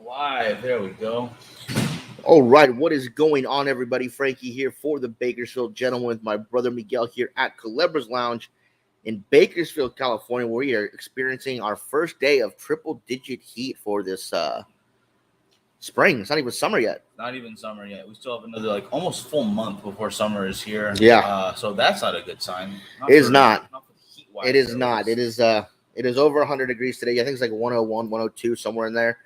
Live. There we go. All right, what is going on, everybody? Frankie here for the Bakersfield Gentleman with my brother Miguel here at Culebra's Lounge in Bakersfield, California, where we are experiencing our first day of triple-digit heat for this spring. It's not even summer yet. Not even summer yet. We still have another almost full month before summer is here. Yeah. So that's not a good sign. It is not. Not for the heat wise. It is not. It is over 100 degrees today. I think it's like 101, 102, somewhere in there.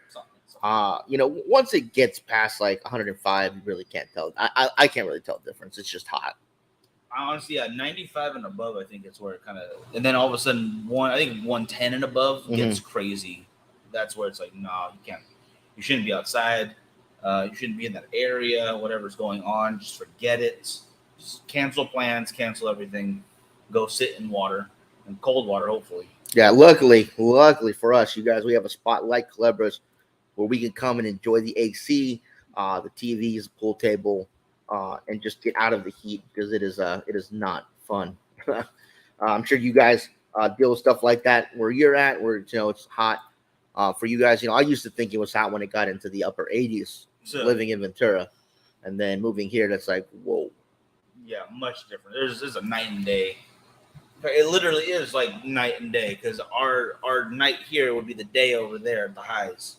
Once it gets past like 105, you really can't tell. I can't really tell the difference. It's just hot. Honestly, 95 and above, I think it's where it kind of, and then all of a sudden, 110 and above gets crazy. That's where it's like, no, you can't. You shouldn't be outside. You shouldn't be in that area. Whatever's going on, just forget it. Just cancel plans, cancel everything. Go sit in water, and cold water, hopefully. Yeah, luckily for us, you guys, we have a spot like Culebra's where we can come and enjoy the AC, the TVs, pool table, and just get out of the heat because it is not fun. I'm sure you guys deal with stuff like that where you're at, where it's hot. For you guys, I used to think it was hot when it got into the upper 80s, living in Ventura, and then moving here. That's like, whoa. Yeah, much different. There's a night and day. It literally is like night and day because our night here would be the day over there at the highs.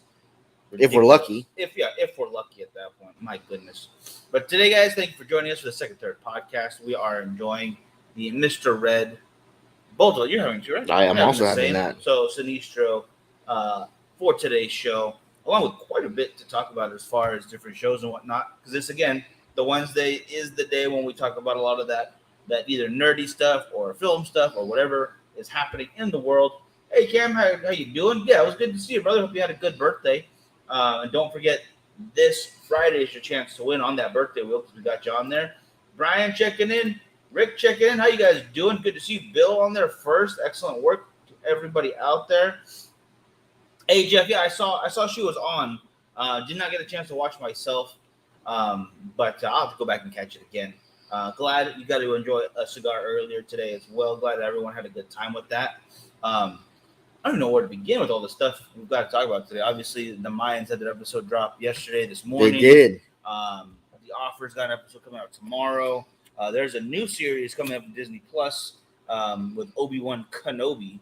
If we're lucky. If we're lucky at that point. My goodness. But today, guys, thank you for joining us for the Second Third podcast. We are enjoying the Mr. Red. Both you're having two, right? I am also having that. So, Sinistro, for today's show, along with quite a bit to talk about as far as different shows and whatnot. Because this, again, the Wednesday is the day when we talk about a lot of that either nerdy stuff or film stuff or whatever is happening in the world. Hey, Cam, how you doing? Yeah, it was good to see you, brother. Hope you had a good birthday. And don't forget, this Friday is your chance to win on that birthday wheel because we got you on there. Brian checking in. Rick checking in. How you guys doing? Good to see you. Bill on there first. Excellent work to everybody out there. Hey, Jeff. Yeah, I saw she was on. Did not get a chance to watch myself, but I'll have to go back and catch it again. Glad you got to enjoy a cigar earlier today as well. Glad that everyone had a good time with that. I don't know where to begin with all the stuff we've got to talk about today. Obviously, the Mayans had their episode drop yesterday, this morning. They did. The Offer's got an episode coming out tomorrow. There's a new series coming up on Disney Plus with Obi-Wan Kenobi,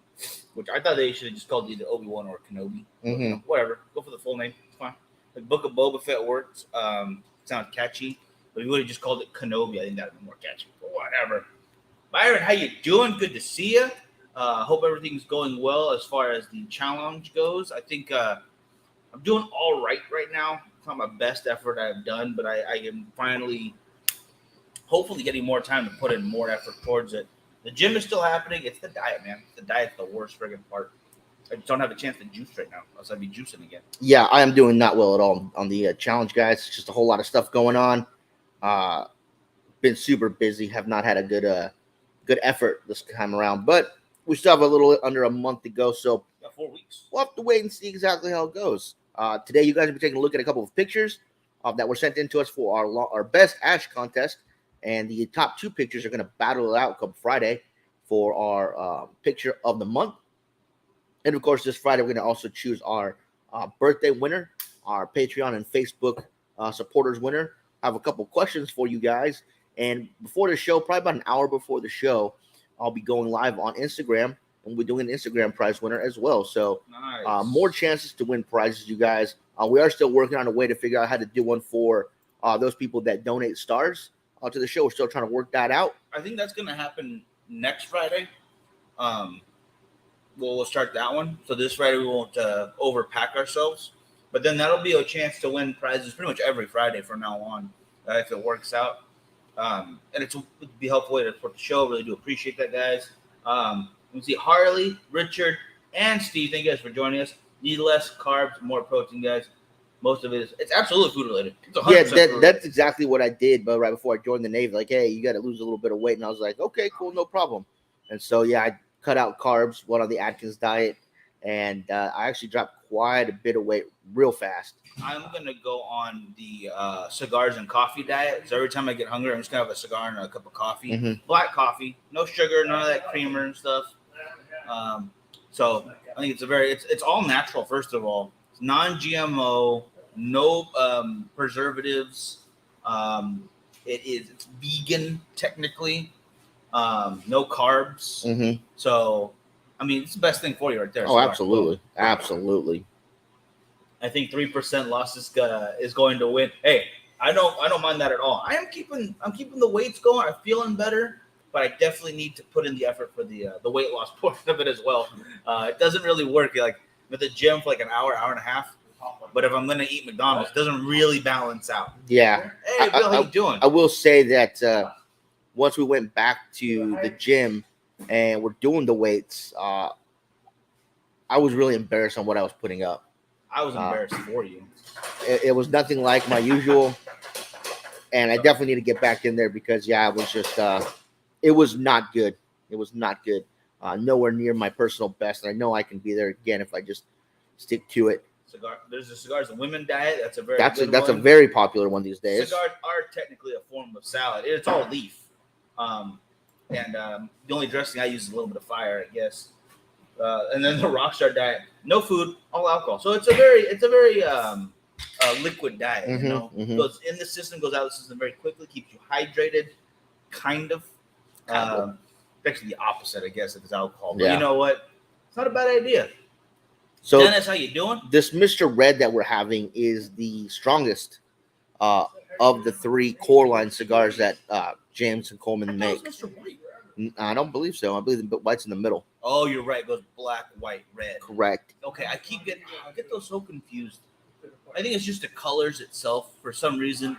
which I thought they should have just called either Obi-Wan or Kenobi. Mm-hmm. Whatever. Go for the full name. It's fine. The Book of Boba Fett works. Sounds catchy. But we would have just called it Kenobi. I think that would be more catchy. But whatever. Byron, how you doing? Good to see you. Hope everything's going well as far as the challenge goes. I think I'm doing all right now. It's not my best effort I've done, but I am finally, hopefully, getting more time to put in more effort towards it. The gym is still happening. It's the diet, man. The diet's the worst friggin' part. I just don't have a chance to juice right now, else I'd be juicing again. Yeah, I am doing not well at all on the challenge, guys. It's just a whole lot of stuff going on. Been super busy. Have not had a good effort this time around, but we still have a little under a month to go, so 4 weeks. We'll have to wait and see exactly how it goes. Today, you guys will be taking a look at a couple of pictures that were sent in to us for our best Ash contest, and the top two pictures are going to battle it out come Friday for our picture of the month. And, of course, this Friday, we're going to also choose our birthday winner, our Patreon and Facebook supporters winner. I have a couple questions for you guys, and before the show, probably about an hour before the show, I'll be going live on Instagram, and we're doing an Instagram prize winner as well. So nice. More chances to win prizes, you guys. We are still working on a way to figure out how to do one for those people that donate stars to the show. We're still trying to work that out. I think that's going to happen next Friday. We'll start that one. So this Friday we won't overpack ourselves. But then that'll be a chance to win prizes pretty much every Friday from now on if it works out. And it would be a helpful way to support the show. Really do appreciate that, guys. We see Harley, Richard, and Steve. Thank you guys for joining us. Need less carbs, more protein, guys. Most of it's absolutely food related. It's 100% that's exactly what I did. But right before I joined the Navy, like, hey, you got to lose a little bit of weight, and I was like, okay, cool, no problem. And so I cut out carbs, went on the Atkins diet, and I actually dropped quite a bit of weight real fast. I'm going to go on the cigars and coffee diet. So every time I get hungry, I'm just going to have a cigar and a cup of coffee. Mm-hmm. Black coffee, no sugar, none of that creamer and stuff. So I think it's all natural, first of all. non-GMO, no preservatives. It's vegan technically. No carbs. Mm-hmm. So, I mean, it's the best thing for you right there. Oh, absolutely, absolutely. I think 3% loss is going to win. Hey, I don't mind that at all. I'm keeping the weights going. I'm feeling better, but I definitely need to put in the effort for the weight loss portion of it as well. It doesn't really work like with the gym for like an hour and a half. But if I'm gonna eat McDonald's, it doesn't really balance out. Yeah. Hey, Bill, how you doing? I will say that once we went back to the gym and we're doing the weights, I was really embarrassed on what I was putting up. I was embarrassed for you. It was nothing like my usual, and I definitely need to get back in there because it was just it was not good. It was not good. Nowhere near my personal best, and I know I can be there again if I just stick to it. There's a cigars and women diet. That's a very a very popular one these days. Cigars are technically a form of salad. It's all leaf, and the only dressing I use is a little bit of fire, I guess. And then the Rockstar diet, no food, all alcohol. So it's a very liquid diet. Mm-hmm, you know, goes in the system, goes out of the system very quickly, keeps you hydrated, kind of. Actually, the opposite, I guess, if it's alcohol. But you know what? It's not a bad idea. So, Dennis, how you doing? This Mr. Red that we're having is the strongest of the 3 core line cigars that James and Coleman make. Mr. White. I don't believe so. I believe the white's in the middle. Oh, you're right. It goes black, white, red. Correct. Okay, I get those so confused. I think it's just the colors itself. For some reason,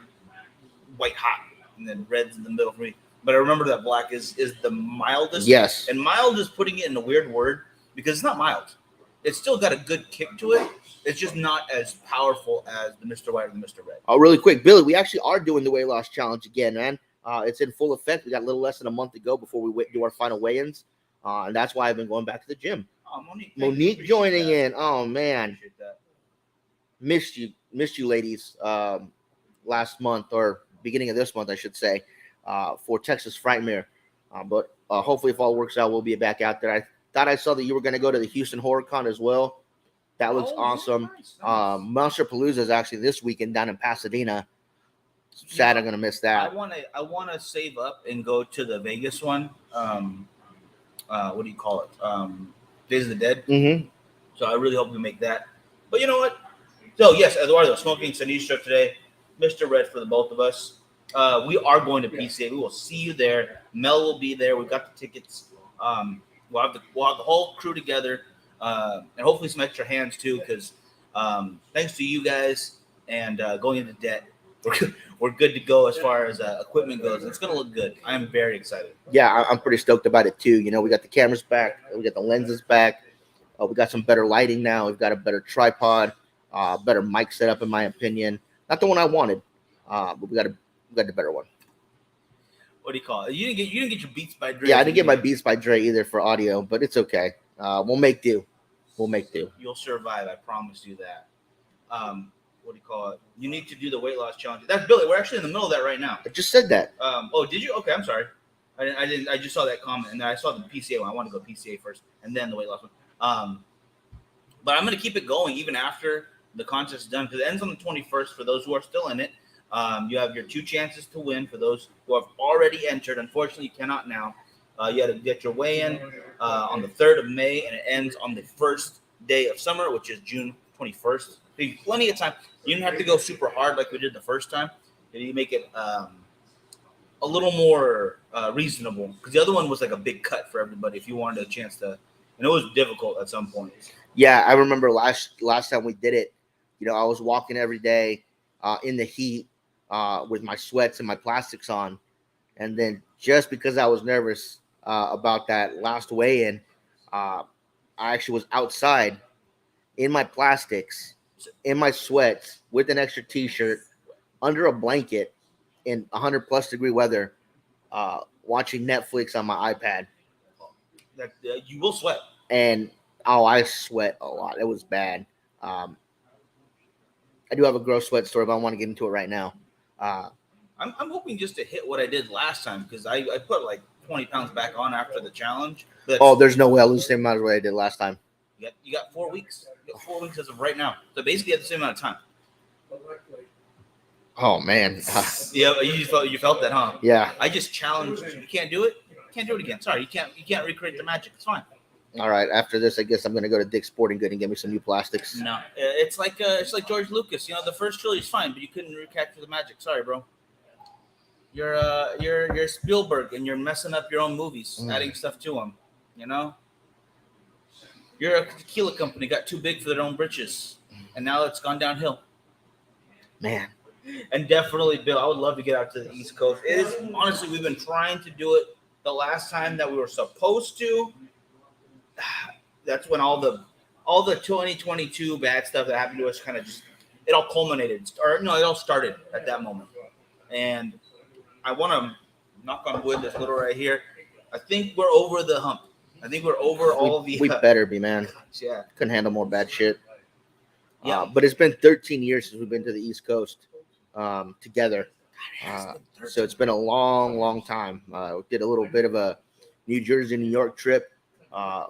white hot, and then red's in the middle for me. But I remember that black is the mildest. Yes. And mild is putting it in a weird word because it's not mild. It's still got a good kick to it. It's just not as powerful as the Mr. White or the Mr. Red. Oh, really quick, Billy, we actually are doing the weight loss challenge again, man. It's in full effect. We got a little less than a month to go before we do our final weigh-ins, and that's why I've been going back to the gym. Oh, Monique joining in. Oh man, missed you, ladies. Last month or beginning of this month, I should say, for Texas Frightmare. But hopefully, if all works out, we'll be back out there. I thought I saw that you were going to go to the Houston Horror Con as well. That looks awesome. Nice. Monster Palooza is actually this weekend down in Pasadena. Sad, I'm gonna miss that. I wanna save up and go to the Vegas one. What do you call it? Days of the Dead. Mm-hmm. So I really hope we make that. But you know what? So yes, Eduardo, smoking Sinistra today, Mr. Red for the both of us. We are going to PCA. We will see you there. Mel will be there. We've got the tickets. We'll have the whole crew together, and hopefully some extra hands too, because thanks to you guys and going into debt, we're good to go as far as equipment goes. It's going to look good. I'm very excited. Yeah, I'm pretty stoked about it too. You know, we got the cameras back. We got the lenses back. We got some better lighting now. We've got a better tripod, better mic setup, in my opinion. Not the one I wanted, but we got the better one. What do you call it? You didn't get your Beats by Dre. Yeah, I didn't get my Beats by Dre either for audio, but it's okay. We'll make do. You'll survive. I promise you that. What do you call it? You need to do the weight loss challenge. That's Billy. We're actually in the middle of that right now. I just said that. Oh, did you? Okay, I'm sorry. I didn't. I just saw that comment, and then I saw the PCA one. I want to go PCA first, and then the weight loss one. But I'm going to keep it going even after the contest is done because it ends on the 21st. For those who are still in it, you have your 2 chances to win. For those who have already entered, unfortunately, you cannot now. You got to get your weigh-in on the 3rd of May, and it ends on the first day of summer, which is June 21st. So you have plenty of time. You didn't have to go super hard like we did the first time. You make it a little more reasonable because the other one was like a big cut for everybody. If you wanted a chance to, and it was difficult at some point. Yeah, I remember last time we did it. You know, I was walking every day in the heat with my sweats and my plastics on, and then just because I was nervous about that last weigh-in, I actually was outside in my plastics, in my sweats, with an extra T-shirt, under a blanket, in 100+ degree weather, watching Netflix on my iPad. You will sweat. And I sweat a lot. It was bad. I do have a gross sweat story, but I want to get into it right now. I'm hoping just to hit what I did last time because I put like 20 pounds back on after the challenge. There's no way I'll lose the same amount as what I did last time. You got 4 weeks. You 4 weeks as of right now. So basically, at the same amount of time. Oh man. Yeah, you felt that, huh? Yeah. I just challenged. You can't do it. Can't do it again. Sorry, you can't recreate the magic. It's fine. All right. After this, I guess I'm gonna go to Dick's Sporting Good and get me some new plastics. No, it's like George Lucas. You know, the first trilogy is fine, but you couldn't recapture the magic. Sorry, bro. You're Spielberg, and you're messing up your own movies, adding stuff to them. You know, you're a tequila company, got too big for their own britches, and now it's gone downhill. Man. And definitely, Bill, I would love to get out to the East Coast. It is honestly, we've been trying to do it. The last time that we were supposed to, that's when all the 2022 bad stuff that happened to us kind of just it all culminated, or no, it all started at that moment. And I want to knock on wood, this little right here. I think we're over the hump. I think we're over all the. We better be, man. Yeah, couldn't handle more bad shit. Yeah, but it's been 13 years since we've been to the East Coast together. So it's been a long time. We did a little bit of a New Jersey, New York trip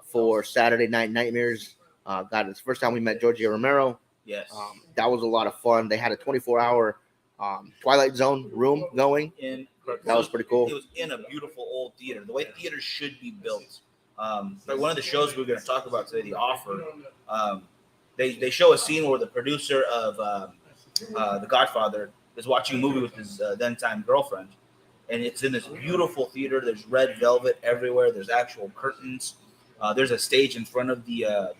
for Saturday Night Nightmares. God, it's the first time we met Georgia Romero. Yes. That was a lot of fun. They had a 24-hour Twilight Zone room going. That was pretty cool. It was in a beautiful old theater, the way theaters should be built. But one of the shows we're going to talk about today, The Offer, they show a scene where the producer of The Godfather is watching a movie with his then-time girlfriend, and it's in this beautiful theater. There's red velvet everywhere. There's actual curtains. There's a stage in front of the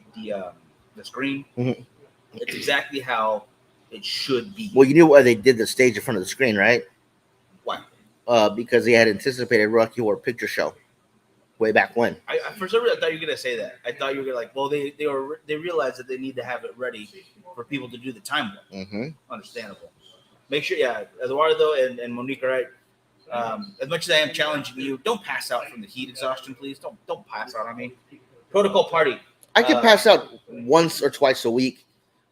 screen. Mm-hmm. It's exactly how it should be. Well, you knew why they did the stage in front of the screen, right? Why? Because they had anticipated Rocky Horror Picture Show way back when. For some reason, I thought you were gonna say that. I thought you were gonna like, well, they realized that they need to have it ready for people to do the time warp. Mm-hmm. Understandable. Make sure, yeah. Eduardo and Monique, right? As much as I am challenging you, don't pass out from the heat exhaustion, please. Don't pass out on me. Protocol party. I can pass out once or twice a week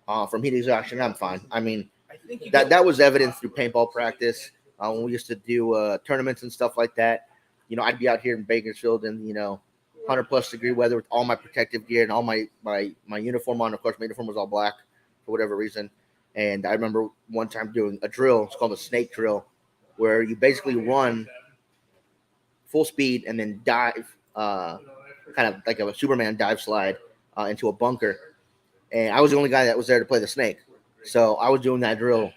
from heat exhaustion. I'm fine. I mean, I think that was evident through paintball practice when we used to do tournaments and stuff like that. You know, I'd be out here in Bakersfield in 100+ degree weather with all my protective gear and all my uniform on. Of course, my uniform was all black for whatever reason. And I remember one time doing a drill. It's called a snake drill, where you basically run full speed and then dive, kind of like a Superman dive slide into a bunker. And I was the only guy that was there to play the snake. So I was doing that drill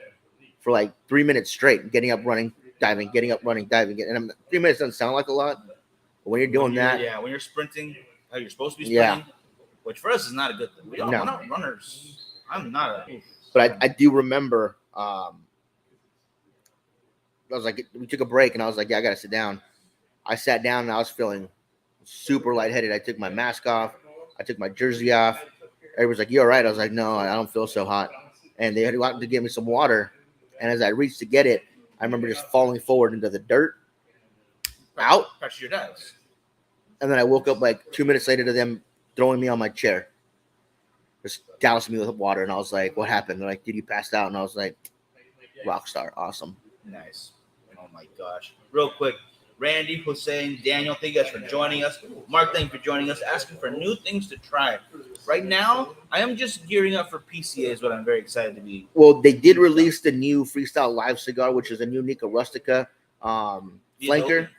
for like 3 minutes straight, getting up, running, diving, getting up, running, diving. And 3 minutes doesn't sound like a lot, but when you're doing that. Yeah, when you're sprinting, how you're supposed to be sprinting, which for us is not a good thing. We're not runners. I'm not a. But I do remember, I was like, we took a break, and I was like, yeah, I got to sit down. I sat down, and I was feeling super lightheaded. I took my mask off. I took my jersey off. Everybody's like, you all right? I was like, no, I don't feel so hot. And they had to go out to give me some water. And as I reached to get it, I remember just falling forward into the dirt. Out. Pressure your dives. And then I woke up like 2 minutes later to them throwing me on my chair. Just doused me with water. And I was like, what happened? They're like, did you pass out? And I was like, rock star. Awesome. Nice. Oh, my gosh. Real quick. Randy, Hussein, Daniel, thank you guys for joining us. Mark, thank you for joining us, asking for new things to try. Right now, I am just gearing up for PCA is what I'm very excited to be. Well, they did release the new Freestyle Live cigar, which is a new Nica Rustica flanker.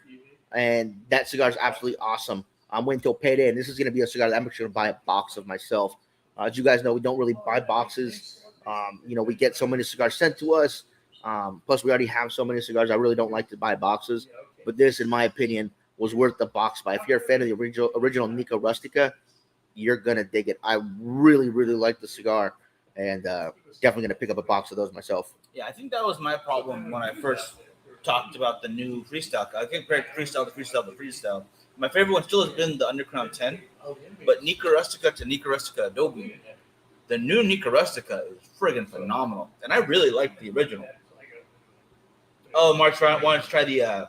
And that cigar is absolutely awesome. I'm waiting till payday, and this is going to be a cigar that I'm actually going to buy a box of myself. As you guys know, we don't really buy boxes. We get so many cigars sent to us. Plus, we already have so many cigars. I really don't like to buy boxes. But this, in my opinion, was worth the box buy. If you're a fan of the original Nica Rustica, you're going to dig it. I really, really like the cigar, and definitely going to pick up a box of those myself. Yeah, I think that was my problem when I first talked about the new Freestyle. I compared Freestyle to Freestyle. My favorite one still has been the Underground 10, but Nica Rustica to Nica Rustica Adobe, the new Nica Rustica is friggin' phenomenal, and I really like the original. Oh, Mark wanted to try the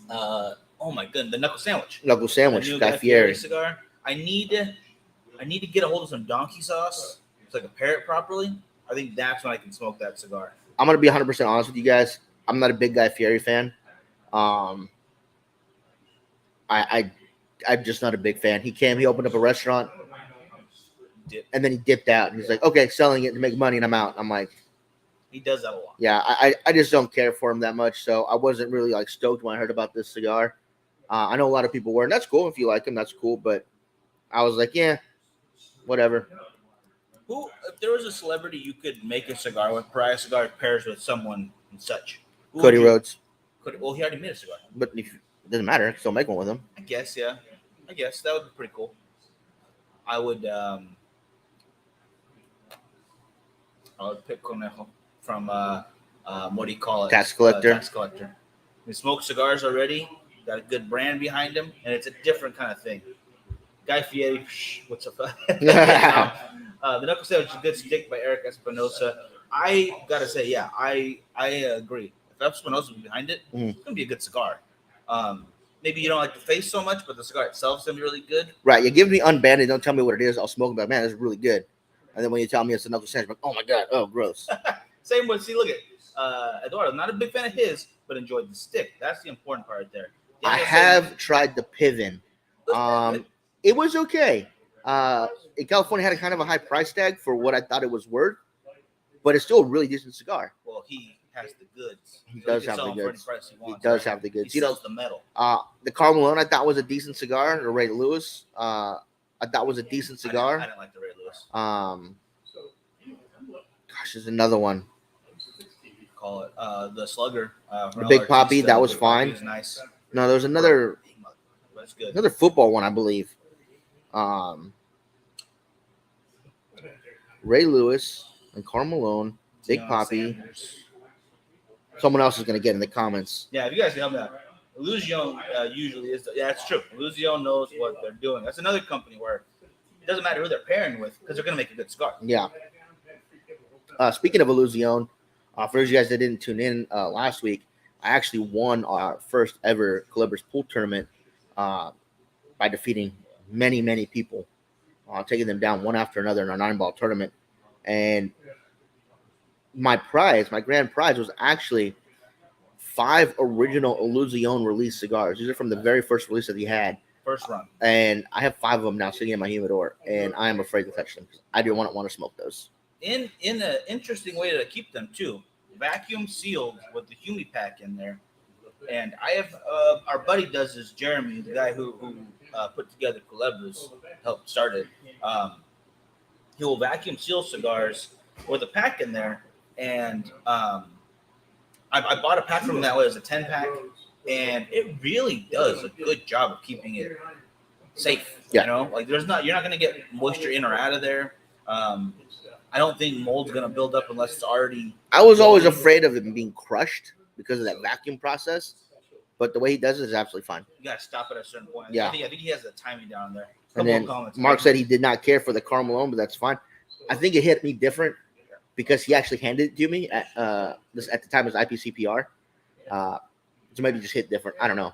oh my goodness, the knuckle sandwich. Knuckle sandwich, Guy Fieri cigar. I need to get a hold of some donkey sauce so I can pair it properly. I think that's when I can smoke that cigar. I'm gonna be 100% honest with you guys. I'm not a big Guy Fieri fan. I'm just not a big fan. He opened up a restaurant Dip. and then he dipped out. And he's like, okay, selling it to make money, and I'm out. I'm like, He does that a lot. yeah, I just don't care for him that much. So I wasn't really like stoked when I heard about this cigar. I know a lot of people were, and that's cool. If you like him, that's cool. But I was like, yeah, whatever. Who, if there was a celebrity you could make a cigar with, Pariah Cigar pairs with someone and such. Who Cody would you- Rhodes, Well, he already made a cigar. but if, it doesn't matter. I can still make one with him. I guess, yeah. I guess that would be pretty cool. I would pick Conejo from what do you call it? Tax Collector. Tax Collector. He smoked cigars already. Got a good brand behind him, and it's a different kind of thing. Guy Fieri, what's up? The Knuckle Sandwich is a good stick by Eric Espinosa. I gotta say, yeah, I agree. If Espinosa was behind it, it's gonna be a good cigar. Maybe you don't like the face so much, but the cigar itself is gonna be really good. Right, you give me unbanded, don't tell me what it is. I'll smoke it, but man, it's really good. And then when you tell me it's a Knuckle Sandwich, I'm like, oh my god, oh gross. Same with, see, look at Eduardo. Not a big fan of his, but enjoyed the stick. That's the important part right there. I have tried the Piven. Good. It was okay. In California, had a kind of a high price tag for what I thought it was worth, but it's still a really decent cigar. Well, he has the goods. He So does can have sell the them for any goods. price he He wants, does right? have the He goods. You know, sells the metal. the Carl Malone I thought was a decent cigar. The Ray Lewis, I thought was a decent cigar. I didn't like the Ray Lewis. Gosh, there's another one. Call it the Slugger. The Big Poppy, that was Big Poppy fine. was nice. No, there's another That's good. another football one, I believe. Ray Lewis and Carl Malone, Big Deion Poppy. Sanders. Someone else is gonna get in the comments. Yeah, if you guys can help me out. Illusion usually is. Yeah, it's true. Illusion knows what they're doing. That's another company where it doesn't matter who they're pairing with because they're gonna make a good cigar. Yeah. Speaking of Illusion, for those of you guys that didn't tune in last week, I actually won our first ever Columbus pool tournament by defeating many people, taking them down one after another in our 9-ball tournament. And my grand prize, was actually 5 original Illusion release cigars. These are from the very first release that he had. First run. And I have 5 of them now sitting in my humidor, and I am afraid to touch them because I do not want to smoke those. In an interesting way to keep them too, vacuum sealed with the Humipack in there. And I have our buddy does this, Jeremy, the guy who put together Culebras, helped start it. He will vacuum seal cigars with a pack in there, and I bought a pack from him that way as a 10-pack, and it really does a good job of keeping it safe. Yeah. You know, like you're not going to get moisture in or out of there. I don't think mold's going to build up unless it's already. I was always afraid of it being crushed because of that vacuum process, but the way he does it is absolutely fine. You got to stop at a certain point. Yeah. I think he has the timing down there. And then Mark said he did not care for the Carl Malone, but that's fine. I think it hit me different because he actually handed it to me at the time it was IPCPR. So maybe just hit different. I don't know.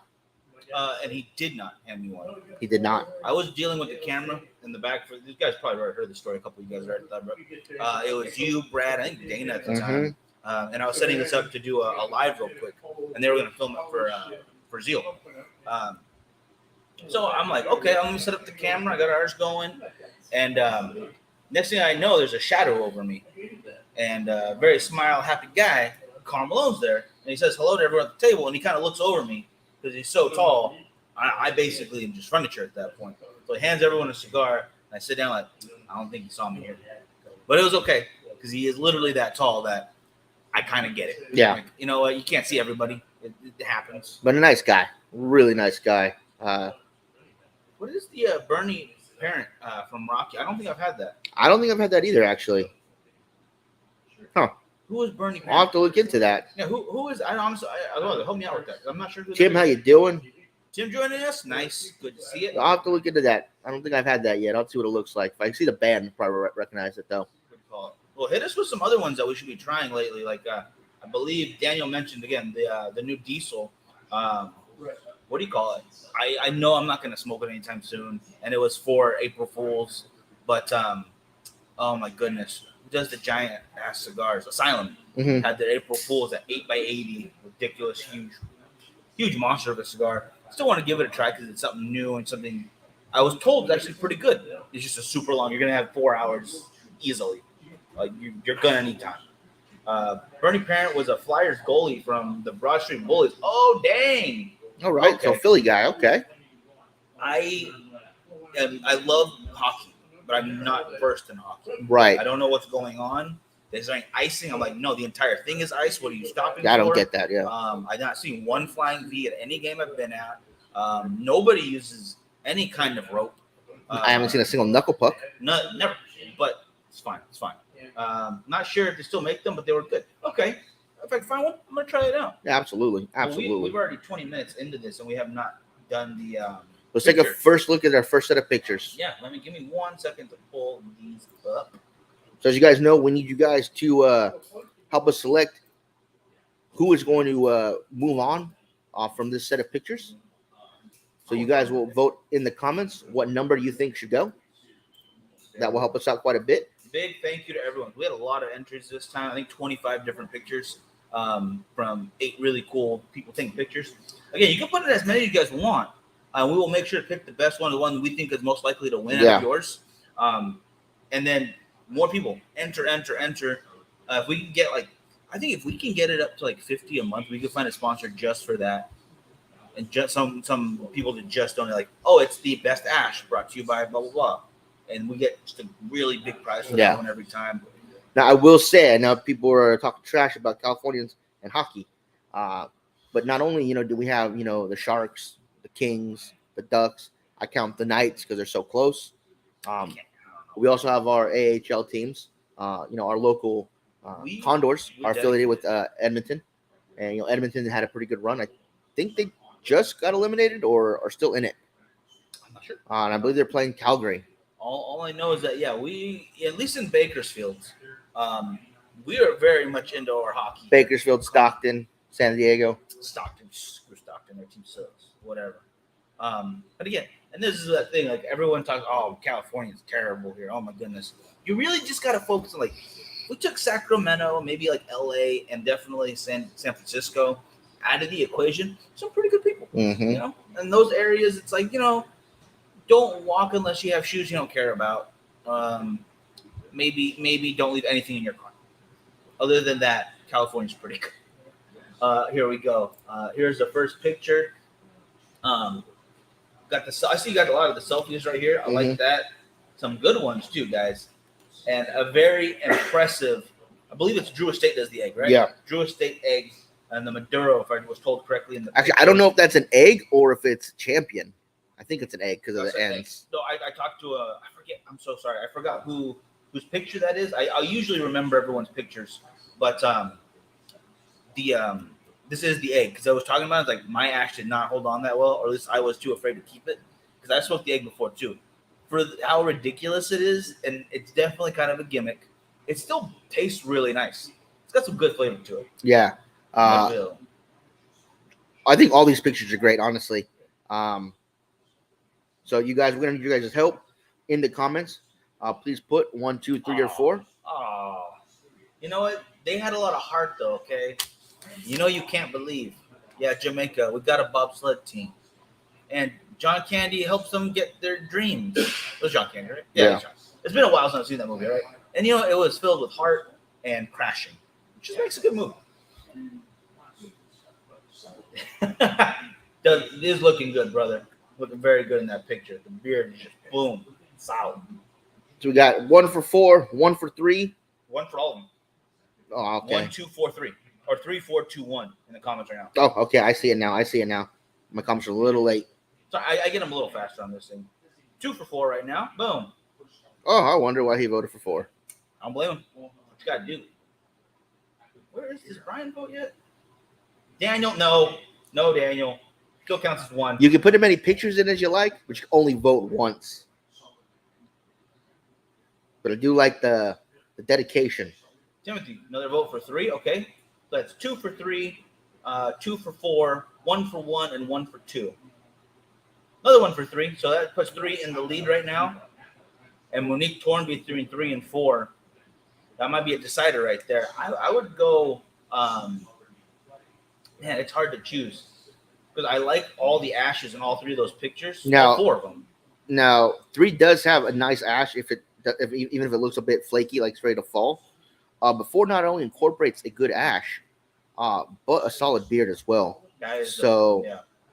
And he did not hand me one. He did not. I was dealing with the camera in the back. For you guys probably already heard the story. A couple of you guys already thought about it. It was you, Brad, I think Dana at the time. And I was setting this up to do a live real quick, and they were going to film it for Zeal. So I'm like, okay, I'm going to set up the camera. I got ours going, and next thing I know, there's a shadow over me, and a very smile, happy guy, Carl Malone's there, and he says hello to everyone at the table, and he kind of looks over me because he's so tall. I basically am just furniture at that point. So he hands everyone a cigar, and I sit down like, I don't think he saw me here, but it was okay because he is literally that tall that I kind of get it. Yeah. Like, you know what? You can't see everybody. It happens. But a nice guy. Really nice guy. What is the Bernie parent from Rocky? I don't think I've had that. I don't think I've had that either, actually. Who is Bernie I'll parent? have to look into that. Yeah, who is? I honestly, help me out with that. I'm not sure. Tim, how you doing? Tim joining us. Nice. Good to see it. I'll have to look into that. I don't think I've had that yet. I'll see what it looks like. If I see the band, I'll probably recognize it, though. Good call. Well, hit us with some other ones that we should be trying lately. Like I believe Daniel mentioned again the new Diesel. What do you call it? I know I'm not going to smoke it anytime soon, and it was for April Fools. But oh my goodness, who does the giant ass cigars? Asylum had their April Fools at 8x80, ridiculous, huge monster of a cigar. Still want to give it a try because it's something new and something I was told it's actually pretty good. It's just a super long. You're gonna have 4 hours easily. Like you're gonna need time. Bernie Parent was a Flyers goalie from the Broad Street Bullies. Oh dang! All right, Okay. so Philly guy. Okay, I love hockey, but I'm not versed in hockey. right. I don't know what's going on. There's like icing. I'm like, no, the entire thing is ice. What are you stopping I for? don't get that. Yeah, I've not seen one flying V at any game I've been at. Nobody uses any kind of rope. I haven't seen a single knuckle puck. Never. But it's fine. It's fine. Not sure if they still make them, but they were good. Okay. If I can find one, I'm gonna try it out. Yeah, absolutely, absolutely. Well, we've already 20 minutes into this, and we have not done the. Let's take a picture. first look at our first set of pictures. Yeah, give me 1 second to pull these up. So as you guys know, we need you guys to help us select who is going to move on from this set of pictures. So you guys will vote in the comments what number you think should go. That will help us out quite a bit. Big thank you to everyone. We had a lot of entries this time. I think 25 different pictures from 8 really cool people taking pictures. Again, you can put it as many as you guys want. We will make sure to pick the best one, the one that we think is most likely to win out of yours. And then more people enter. If we can get I think if we can get it up to 50 a month, we could find a sponsor just for that. And just some people that just don't it's the best ash brought to you by blah blah blah, and we get just a really big prize for that one every time. Now I will say, I know people are talking trash about Californians and hockey, but not only do we have the Sharks, the Kings, the Ducks. I count the Knights because they're so close. We also have our AHL teams. Our local Condors are affiliated with Edmonton, and Edmonton had a pretty good run. I think they just got eliminated or are still in it. I'm not sure. And I believe they're playing Calgary. All I know is that we at least in Bakersfield, we are very much into our hockey. Bakersfield, Stockton, San Diego. Stockton, screw Stockton, their team sucks. Whatever. But again, and this is that thing, everyone talks, oh, California's terrible here. Oh my goodness. You really just gotta focus on we took Sacramento, maybe LA, and definitely San Francisco out of the equation. Some pretty good people. Mm-hmm. In those areas, it's don't walk unless you have shoes you don't care about. Maybe don't leave anything in your car. Other than that, California's pretty good. Here we go. Here's the first picture. I see you got a lot of the selfies right here. I like that. Some good ones too, guys. And a very impressive, I believe it's Drew Estate does the egg, right? Yeah. Drew Estate egg and the Maduro, if I was told correctly in the Actually, I don't know if that's an egg or if it's Champion. I think it's an egg because of the ends. No, I talked to I forget. I'm so sorry. I forgot whose picture that is. I usually remember everyone's pictures, but this is the egg because I was talking about it, my ash did not hold on that well, or at least I was too afraid to keep it because I smoked the egg before too. For how ridiculous it is, and it's definitely kind of a gimmick, it still tastes really nice. It's got some good flavor to it. Yeah. I think all these pictures are great, honestly. So you guys, we're gonna need you guys' help in the comments. Please put 1, 2, 3, or 4. Oh, you know what? They had a lot of heart though. Okay, you can't believe. Yeah, Jamaica, we got a bobsled team, and John Candy helps them get their dreams. It was John Candy, right? Yeah. It's been a while since I've seen that movie, right? And it was filled with heart and crashing, which just makes a good movie. It is looking good, brother. Looking very good in that picture. The beard is just boom, solid. So we got 1 for 4, 1 for 3. 1 for all of them. Oh, okay. 1, 2, 4, 3, or 3, 4, 2, 1 in the comments right now. Oh, okay. I see it now. My comments are a little late. So I get them a little faster on this thing. 2 for 4 right now. Boom. Oh, I wonder why he voted for 4. I don't blame him. What you gotta do? Where is Brian vote yet? Daniel, no, Daniel. Still counts as 1. You can put as many pictures in as you like, but you can only vote once. But I do like the dedication. Timothy, another vote for 3. Okay, so that's 2 for 3, 2 for 4, 1 for 1, and 1 for 2. Another 1 for 3. So that puts 3 in the lead right now. And Monique Tornby 3 and 4. That might be a decider right there. I would go. Man, it's hard to choose because I like all the ashes in all 3 of those pictures. Now, all 4 of them. Now 3 does have a nice ash even if it looks a bit flaky, like it's ready to fall. But 4 not only incorporates a good ash, but a solid beard as well. So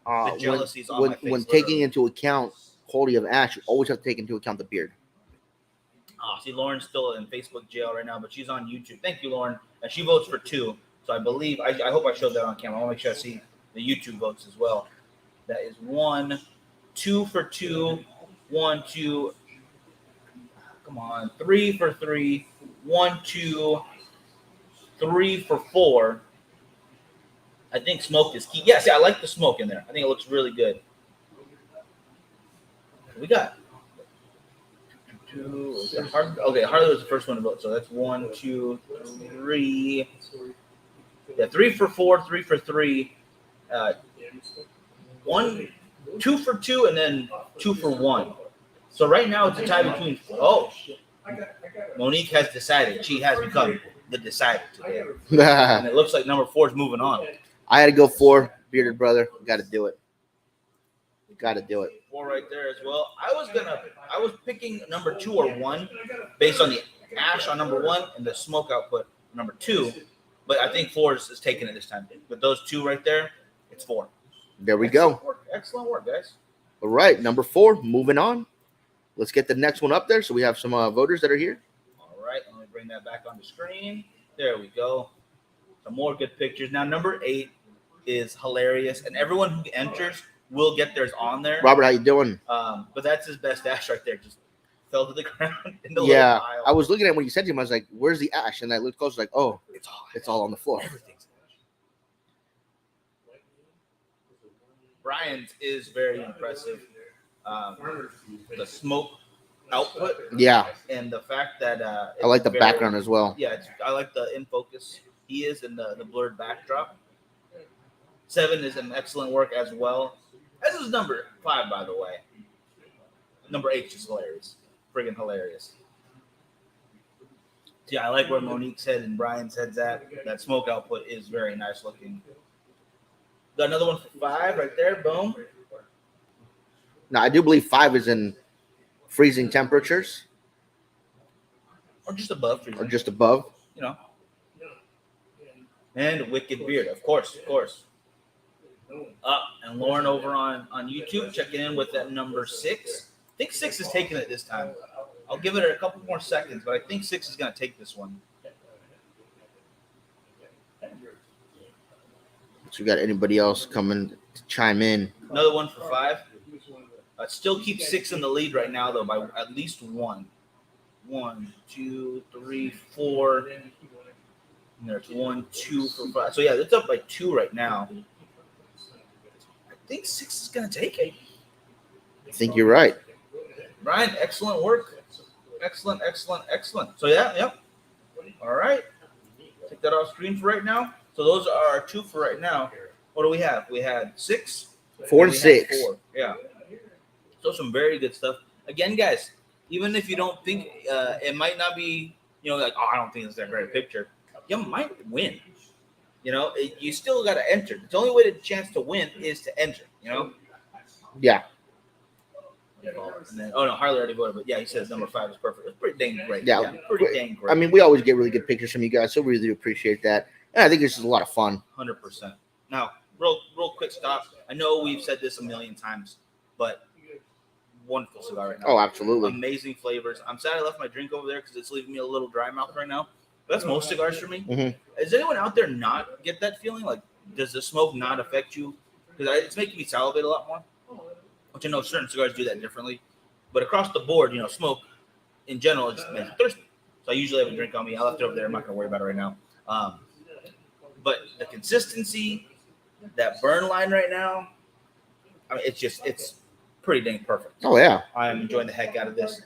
the jealousy's on when my face. taking into account quality of ash, you always have to take into account the beard. See, Lauren's still in Facebook jail right now, but she's on YouTube. Thank you, Lauren. And she votes for 2. So I believe, I hope I showed that on camera. I want to make sure I see the YouTube votes as well. That is 1, 2 for 2, 1, 2. Come on, 3 for 3, 1, 2, 3 for 4. I think smoke is key. Yes, I like the smoke in there. I think it looks really good. We got 2. Okay, Harley was the first one to vote, so that's 1, 2, 3. Yeah, 3 for 4, 3 for 3. 1, 2 for 2, and then 2 for 1. So right now it's a tie between. Oh, Monique has decided. She has become the decider today, and it looks like number 4 is moving on. I had to go 4, bearded brother. Got to do it. 4 right there as well. I was picking number 2 or 1 based on the ash on number 1 and the smoke output number 2, but I think 4 is taking it this time. With those 2 right there, it's 4. There we go. Excellent work, guys. All right, number 4. Moving on. Let's get the next one up there. So we have some voters that are here. All right, let me bring that back on the screen. There we go. Some more good pictures. Now, number 8 is hilarious, and everyone who enters will get theirs on there. Robert, how you doing? But that's his best ash right there. Just fell to the ground in the Yeah, pile. I was looking at when you said to him, I was like, "Where's the ash?" And I looked close, like, "Oh, it's all on the floor." Everything's ash. Brian's is very impressive. The smoke output, Yeah, and the fact that I like the background as well. Yeah, I like the in focus he is in the blurred backdrop. 7 is an excellent work as well. This is number 5, by the way. Number 8 is just hilarious. Friggin' hilarious. Yeah, I like where Monique's head and Brian's head's at. That smoke output is very nice looking. Got another one for 5 right there. Boom. Now, I do believe 5 is in freezing temperatures. Or just above freezing. Or just above. You know. And Wicked Beard, of course. And Lauren over on YouTube checking in with that number 6. I think 6 is taking it this time. I'll give it a couple more seconds, but I think 6 is going to take this one. So we got anybody else coming to chime in? Another one for 5. Still keeps 6 in the lead right now, though, by at least 1. 1, 2, 3, 4. And there's 1, 2 for 5. So, yeah, it's up by 2 right now. I think 6 is going to take it. I think you're right. Brian, excellent work. Excellent. So, yeah. All right. Take that off screen for right now. So, those are our 2 for right now. What do we have? We had 6. 4 and 6. 4. Yeah. So, some very good stuff. Again, guys, even if you don't think it might not be, like, oh, I don't think it's that great a picture, you might win. You still got to enter. The only way to chance to win is to enter, Yeah. And then, Harley already voted, but yeah, he says number 5 is perfect. It's pretty dang great. Yeah, pretty dang great. I mean, we always get really good pictures from you guys, so we really do appreciate that. And I think this is a lot of fun. 100%. Now, real quick stop. I know we've said this a million times, but wonderful cigar right now. Oh, absolutely. Amazing flavors. I'm sad I left my drink over there because it's leaving me a little dry mouth right now. That's most cigars for me. Mm-hmm. Does anyone out there not get that feeling? Like, does the smoke not affect you? Because it's making me salivate a lot more. Which I know certain cigars do that differently. But across the board, smoke in general just makes me thirsty. So I usually have a drink on me. I left it over there. I'm not going to worry about it right now. But the consistency, that burn line right now, I mean, it's pretty dang perfect. Oh, yeah. I'm enjoying the heck out of this.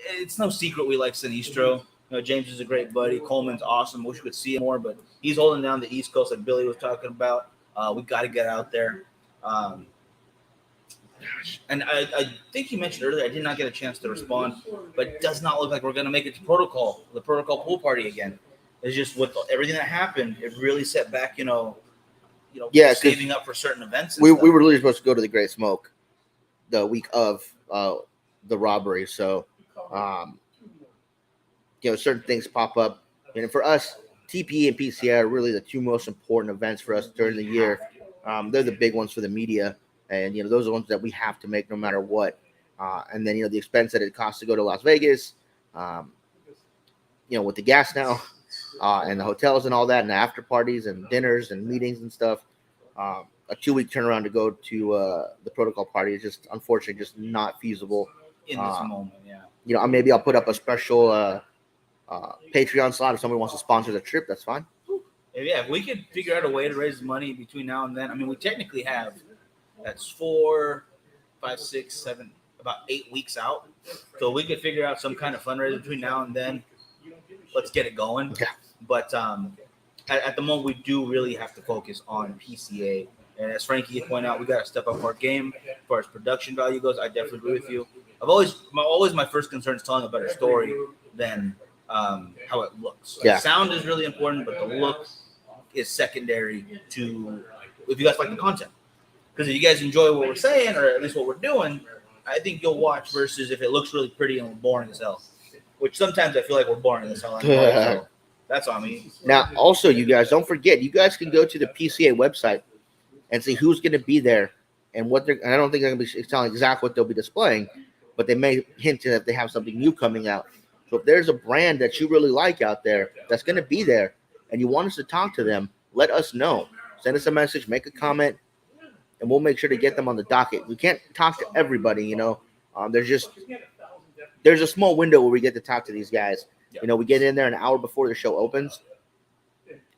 It's no secret we like Sinistro. James is a great buddy. Coleman's awesome. Wish we could see him more, but he's holding down the East Coast like Billy was talking about. We got to get out there. And I think you mentioned earlier, I did not get a chance to respond, but it does not look like we're going to make it to the protocol pool party again. It's just with everything that happened, it really set back, saving up for certain events. We were really supposed to go to the Great Smoke the week of the robbery. So, certain things pop up. And for us, TPE and PCA are really the two most important events for us during the year. They're the big ones for the media, and those are the ones that we have to make no matter what. And then the expense that it costs to go to Las Vegas, with the gas now, and the hotels and all that, and the after parties and dinners and meetings and stuff. A 2-week turnaround to go to the protocol party is just unfortunately just not feasible in this moment. Yeah. Maybe I'll put up a special Patreon slot if somebody wants to sponsor the trip. That's fine. Yeah, if we could figure out a way to raise money between now and then. I mean, we technically have that's 4, 5, 6, 7, about 8 weeks out. So we could figure out some kind of fundraiser between now and then. Let's get it going. Yeah. But at the moment, we do really have to focus on PCA. And as Frankie pointed out, we got to step up our game as far as production value goes. I definitely agree with you. My first concern is telling a better story than how it looks. Yeah. Sound is really important, but the look is secondary to if you guys like the content. Because if you guys enjoy what we're saying, or at least what we're doing, I think you'll watch versus if it looks really pretty and we're boring as hell. Which sometimes I feel like we're boring as hell. So that's on me. Now, also, you guys, don't forget, you guys can go to the PCA website and see who's going to be there and what they're. And I don't think they're going to be telling exactly what they'll be displaying, but they may hint that they have something new coming out. So if there's a brand that you really like out there that's going to be there and you want us to talk to them, let us know. Send us a message, make a comment, and we'll make sure to get them on the docket. We can't talk to everybody, There's a small window where we get to talk to these guys. Yep. We get in there an hour before the show opens.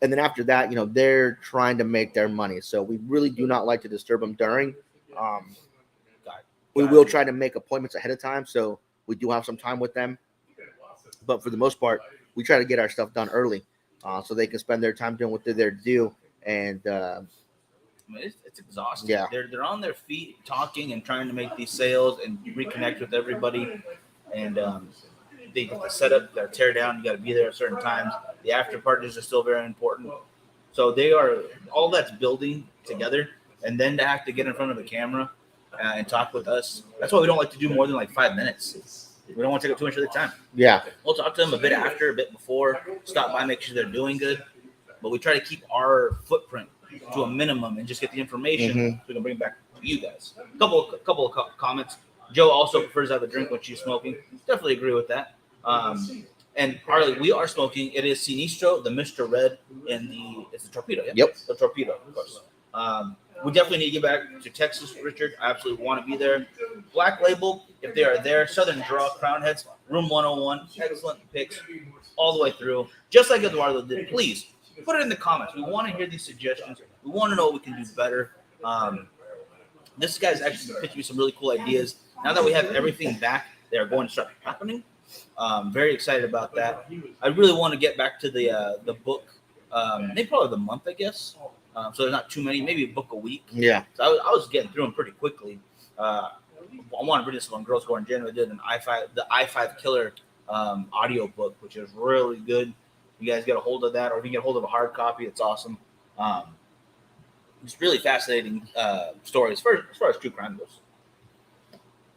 And then after that, they're trying to make their money. So we really do not like to disturb them during. We will try to make appointments ahead of time. So we do have some time with them. But for the most part, we try to get our stuff done early so they can spend their time doing what they're there to do. And it's exhausting. Yeah. They're on their feet talking and trying to make these sales and reconnect with everybody. And they get the setup, their tear down. You got to be there at certain times. The after parties are still very important. So all that's building together. And then to have to get in front of the camera and talk with us. That's why we don't like to do more than like 5 minutes. We don't want to take up too much of their time. Yeah. We'll talk to them a bit after, a bit before, stop by, make sure they're doing good. But we try to keep our footprint to a minimum and just get the information so we can bring it back to you guys. A couple of comments. Joe also prefers to have a drink when she's smoking. Definitely agree with that. And Harley, we are smoking. It is Sinistro, the Mr. Red, and it's the Torpedo. Yeah? Yep. The Torpedo, of course. We definitely need to get back to Texas, Richard. I absolutely want to be there. Black Label, if they are there. Southern Draw, Crown Heads, Room 101. Excellent picks all the way through. Just like Eduardo did. Please, put it in the comments. We want to hear these suggestions. We want to know what we can do better. This guy's actually pitched me some really cool ideas. Now that we have everything back, they are going to start happening. Very excited about that. I really want to get back to the book, maybe probably the month, I guess. So there's not too many, maybe a book a week. Yeah. So I was getting through them pretty quickly. I want to read this one. Girls Go in January did the I-5 Killer audio book, which is really good. You guys get a hold of that, or if you get a hold of a hard copy, it's awesome. It's really fascinating stories as far as true crime goes.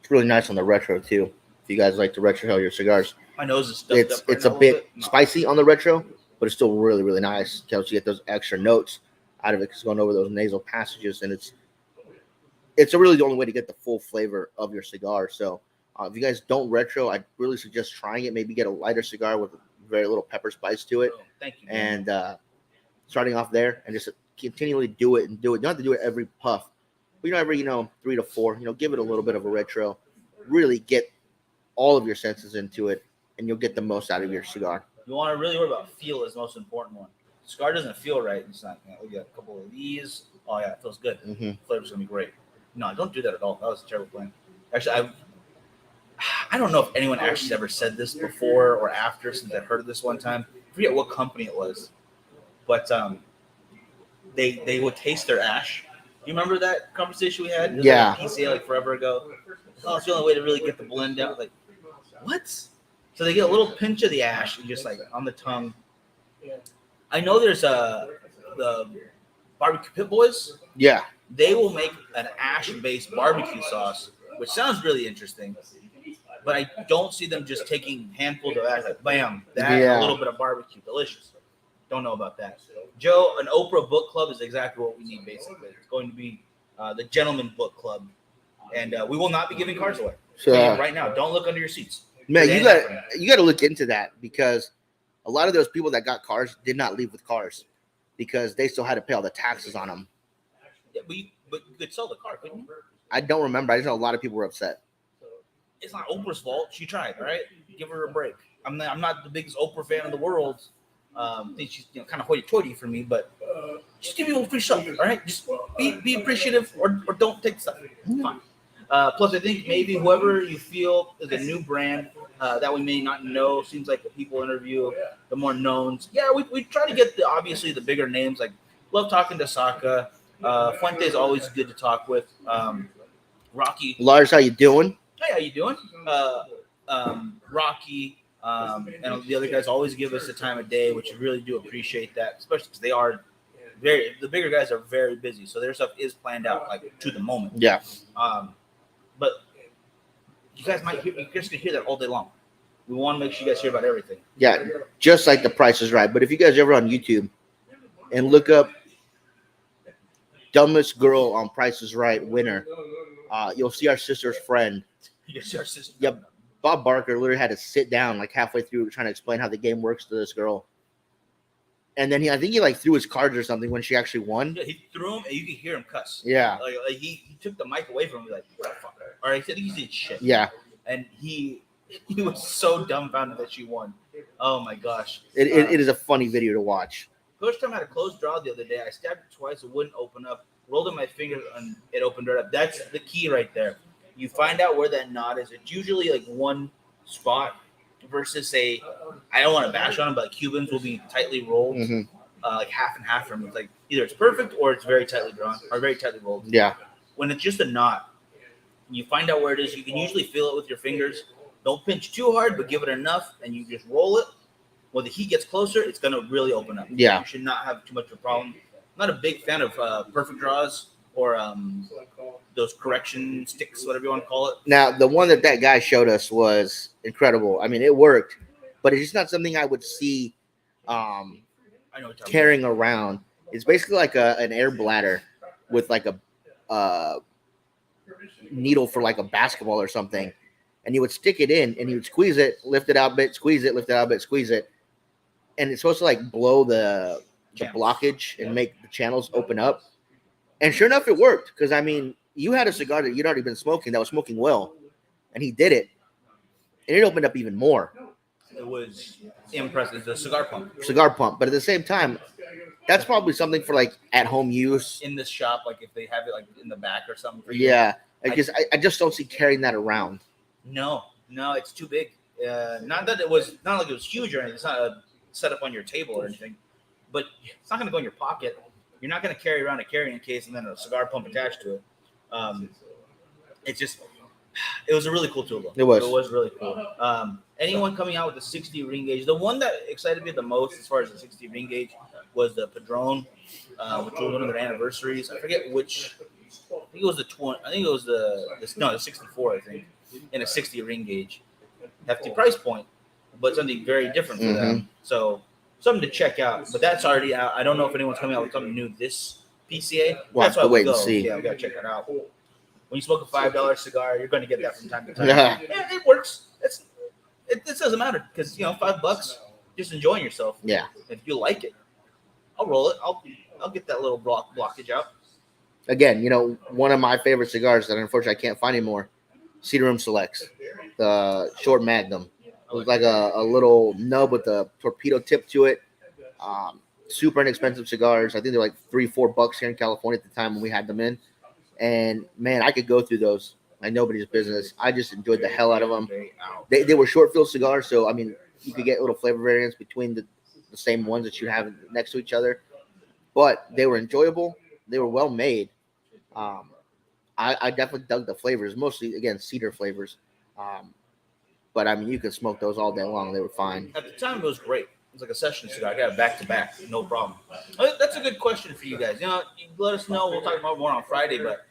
It's really nice on the retro too. If you guys like to retro your cigars, My nose is stuffed up. it's a bit spicy on the retro, but it's still really, really nice. Helps you get those extra notes out of it because going over those nasal passages, and it's really the only way to get the full flavor of your cigar. So if you guys don't retro, I really suggest trying it. Maybe get a lighter cigar with very little pepper spice to it. Oh, thank you. And starting off there and just continually do it. You don't have to do it every puff, but every 3 to 4. Give it a little bit of a retro. Really get all of your senses into it, and you'll get the most out of your cigar. You want to really worry about feel is the most important one. Cigar doesn't feel right. It's not. We got a couple of these. Oh yeah, it feels good. Flavor's gonna be great. No, don't do that at all. That was a terrible plan. Actually, I don't know if anyone actually ever said this before or after, since I heard this one time. I forget what company it was, but they would taste their ash. You remember that conversation we had? It was Yeah. Like PCA like forever ago. Oh, it's the only way to really get the blend down. Like, what? So they get a little pinch of the ash and just like on the tongue. I know there's the Barbecue Pit Boys. Yeah. They will make an ash-based barbecue sauce, which sounds really interesting. but I don't see them just taking handfuls of ash like bam, that and Yeah. a little bit of barbecue, delicious. Don't know about that. Joe, an Oprah book club is exactly what we need. Basically, it's going to be the Gentleman Book Club, and we will not be giving cards away. So, Right now, don't look under your seats. man, It you ain't got happening. you got to look into that because a lot of those people that got cars did not leave with cars because they still had to pay all the taxes on them. Yeah, but you could sell the car, couldn't you? I don't remember. I just know a lot of people were upset. It's not Oprah's fault. She tried, all right? Give her a break. I'm not the biggest Oprah fan in the world. I think she's kind of hoity-toity for me, but just give people free stuff, all right? Just be appreciative or don't take stuff. Fine. Plus, I think maybe whoever you feel is a new brand that we may not know, seems like the people interview, the more knowns. Yeah, we try to get obviously the bigger names. Like, love talking to Saka. Fuente is always good to talk with. Rocky. Lars, how you doing? Hey, how you doing? Rocky, and the other guys always give us the time of day, which we really do appreciate that, especially because they are the bigger guys are very busy, so their stuff is planned out like to the moment. Yeah. But you guys you're just gonna hear that all day long. We want to make sure you guys hear about everything. Yeah, just like The Price is Right. But if you guys ever on YouTube and look up dumbest girl on Price is Right winner, you'll see our sister's friend. Yes, our sister. Yep. Bob Barker literally had to sit down like halfway through trying to explain how the game works to this girl. And then I think he like threw his cards or something when she actually won. Yeah, he threw him, and you could hear him cuss. Yeah. Like he took the mic away from him, like, fuck. Or I think he did shit. Yeah. And he was so dumbfounded that she won. Oh my gosh. It is a funny video to watch. First time I had a closed draw the other day. I stabbed it twice. It wouldn't open up. Rolled in my finger and it opened right up. That's the key right there. You find out where that knot is. It's usually like one spot versus I don't want to bash on them, but Cubans will be tightly rolled, like half and half from. It's like either it's perfect or it's very tightly drawn or very tightly rolled. Yeah. When it's just a knot, you find out where it is. You can usually feel it with your fingers. Don't pinch too hard, but give it enough, and you just roll it. When the heat gets closer, it's going to really open up. Yeah. You should not have too much of a problem. I'm not a big fan of perfect draws or those correction sticks, whatever you want to call it. Now, the one that guy showed us was incredible. I mean, it worked, but it's just not something I would see I know what carrying around. It's basically like an air bladder with like a needle for like a basketball or something. And you would stick it in and you would squeeze it, lift it out a bit, squeeze it, lift it out a bit, squeeze it. And it's supposed to like blow the blockage and make the channels open up. And sure enough, it worked. Because, I mean, you had a cigar that you'd already been smoking that was smoking well. And he did it. And it opened up even more. It was impressive. It's a cigar pump. Cigar pump. But at the same time, that's probably something for like at-home use. In this shop, like if they have it like in the back or something. For you. Yeah. Because I just don't see carrying that around. No, it's too big. Not like it was huge or anything. It's not set up on your table or anything. But it's not going to go in your pocket. You're not going to carry around a carrying case and then a cigar pump attached to it. It was a really cool tool, though. It was. It was really cool. Anyone coming out with a 60 ring gauge, the one that excited me the most as far as the 60 ring gauge was the Padron, which was one of their anniversaries. I forget which. I think it was the 20. I think it was the 64. I think in a 60 ring gauge, hefty price point, but something very different for them. So something to check out. But that's already out. I don't know if anyone's coming out with something new this PCA. We'll That's have to why we wait go. and see. Yeah, we gotta check that out. When you smoke a $5 cigar, you're going to get that from time to time. Yeah. And it works. It doesn't matter because $5, just enjoying yourself. Yeah. If you like it, I'll roll it. I'll get that little blockage out. Again, one of my favorite cigars that unfortunately I can't find anymore, Cedar Room Selects, the short Magnum. It was like a little nub with a torpedo tip to it. Super inexpensive cigars. I think they're like $3-4 here in California at the time when we had them in. And man, I could go through those like nobody's business. I just enjoyed the hell out of them. They were short field cigars, so I mean, you could get little flavor variants between the same ones that you have next to each other. But they were enjoyable. They were well made. I definitely dug the flavors, mostly again cedar flavors. But I mean, you could smoke those all day long. They were fine. At the time, it was great. It was like a session cigar. I got it back to back, no problem. That's a good question for you guys. You let us know. We'll talk about more on Friday. But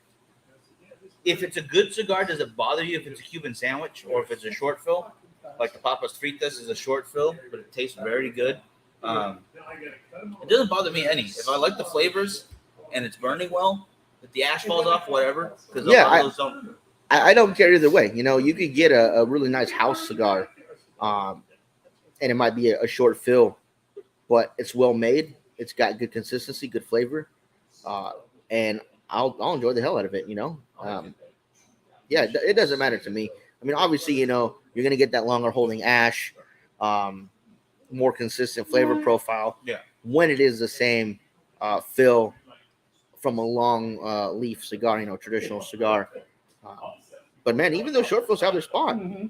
If it's a good cigar, does it bother you if it's a Cuban sandwich or if it's a short fill? Like the Papas Fritas is a short fill, but it tastes very good. It doesn't bother me any. If I like the flavors and it's burning well, if the ash falls off, whatever. Because I don't care either way. You know, you could get a really nice house cigar, and it might be a short fill, but it's well made. It's got good consistency, good flavor, and I'll enjoy the hell out of it. You know, yeah, it doesn't matter to me. I mean, obviously, you know, you're gonna get that longer holding ash, more consistent flavor profile. Yeah. When it is the same fill from a long leaf cigar, you know, traditional cigar. But man, even those short fills have their spot. Mm-hmm.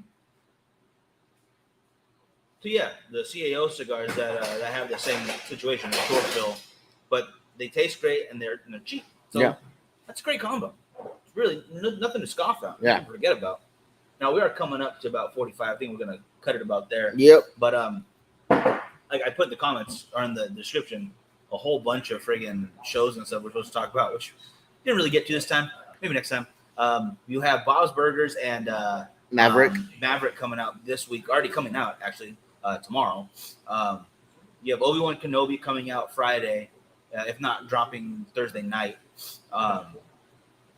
So yeah, the CAO cigars that have the same situation, the short fill, but they taste great and they're cheap. So yeah, that's a great combo. It's really nothing to scoff at. Yeah, forget about. Now we are coming up to about 45. I think we're gonna cut it about there. Yep. But like I put in the comments or in the description a whole bunch of friggin' shows and stuff we're supposed to talk about, which didn't really get to this time. Maybe next time. You have Bob's Burgers and Maverick coming out this week. Already coming out actually tomorrow. You have Obi-Wan Kenobi coming out Friday, if not dropping Thursday night.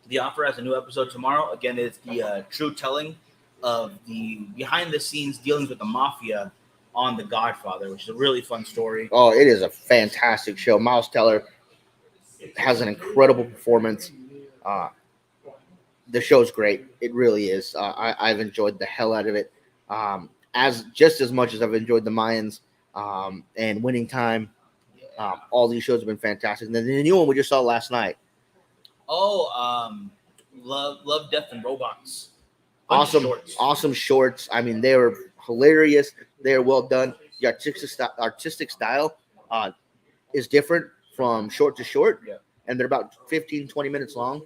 The Offer has a new episode tomorrow. Again, it's the true telling of the behind-the-scenes dealings with the mafia on The Godfather, which is a really fun story. Oh, it is a fantastic show. Miles Teller has an incredible performance. The show's great. It really is. I've enjoyed the hell out of it. Just as much as I've enjoyed the Mayans and Winning Time. All these shows have been fantastic. And then the new one we just saw last night. Oh, Love, Death, and Robots. Awesome shorts. I mean, they were hilarious. They are well done. The artistic style is different from short to short, and they're about 15, 20 minutes long,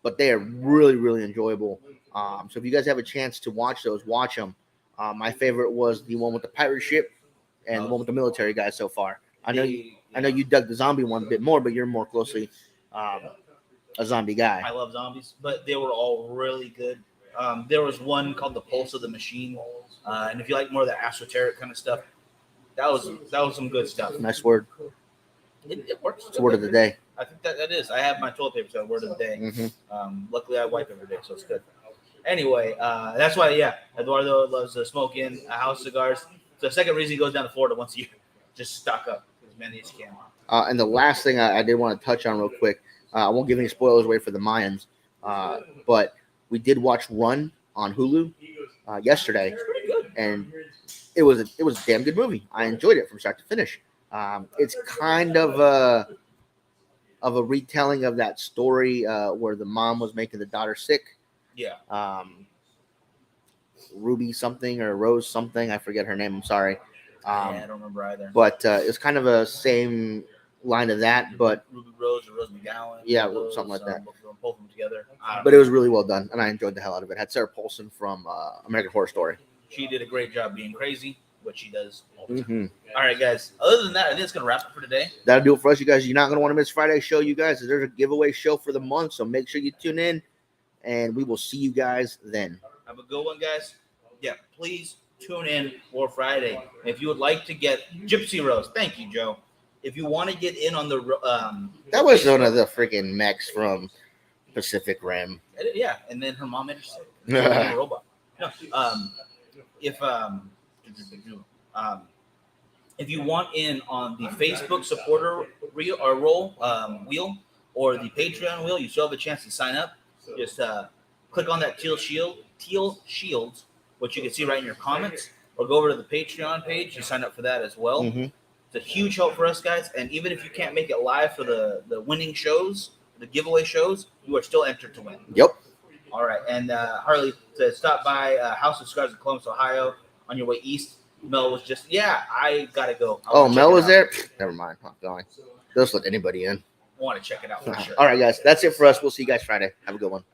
but they are really, really enjoyable. So if you guys have a chance to watch those, watch them. My favorite was the one with the pirate ship and the one with the military guys so far. I know you dug the zombie one a bit more, but you're more closely a zombie guy. I love zombies, but they were all really good. There was one called The Pulse of the Machine, and if you like more of the esoteric kind of stuff, that was some good stuff. Nice word. It works. It's word of the day. I think that is. I have my toilet paper, so word of the day. Mm-hmm. Luckily, I wipe every day, so it's good. Anyway, that's why, Eduardo loves smoking house cigars. It's the second reason he goes down to Florida once a year. Just stock up as many as you can. And the last thing I did want to touch on real quick, I won't give any spoilers away for the Mayans, but we did watch Run on Hulu yesterday, and it was a damn good movie. I enjoyed it from start to finish. It's kind of a retelling of that story where the mom was making the daughter sick. Yeah. Ruby something or Rose something, I forget her name. I'm sorry. I don't remember either. But it's kind of a same line of that, but Ruby Rose or Rose McGowan. Yeah, something like that. Both of them together. But it was really well done, and I enjoyed the hell out of it. Had Sarah Paulson from American Horror Story. She did a great job being crazy, what she does all the time. Mm-hmm. All right, guys. Other than that, I think it's gonna wrap it for today. That'll do it for us, you guys. You're not gonna want to miss Friday's show, you guys. There's a giveaway show for the month, so make sure you tune in, and we will see you guys then. Have a good one, guys. Yeah, please tune in for Friday. If you would like to get Gypsy Rose, thank you, Joe. If you want to get in on the that was one of the freaking mechs from Pacific Rim. Yeah, and then her mom made her sick. A robot. No, if you want in on the Facebook supporter wheel or the Patreon wheel, you still have a chance to sign up. Just click on that teal shield, which you can see right in your comments, or go over to the Patreon page. You sign up for that as well. Mm-hmm. It's a huge help for us, guys. And even if you can't make it live for the winning shows, the giveaway shows, you are still entered to win. Yep. All right. And Harley, to stop by House of Cigars in Columbus, Ohio on your way east. Mel was just, I got to go. Mel was there? Never mind. I'm going. They'll just let anybody in. I want to check it out for sure. All right, guys. That's it for us. We'll see you guys Friday. Have a good one.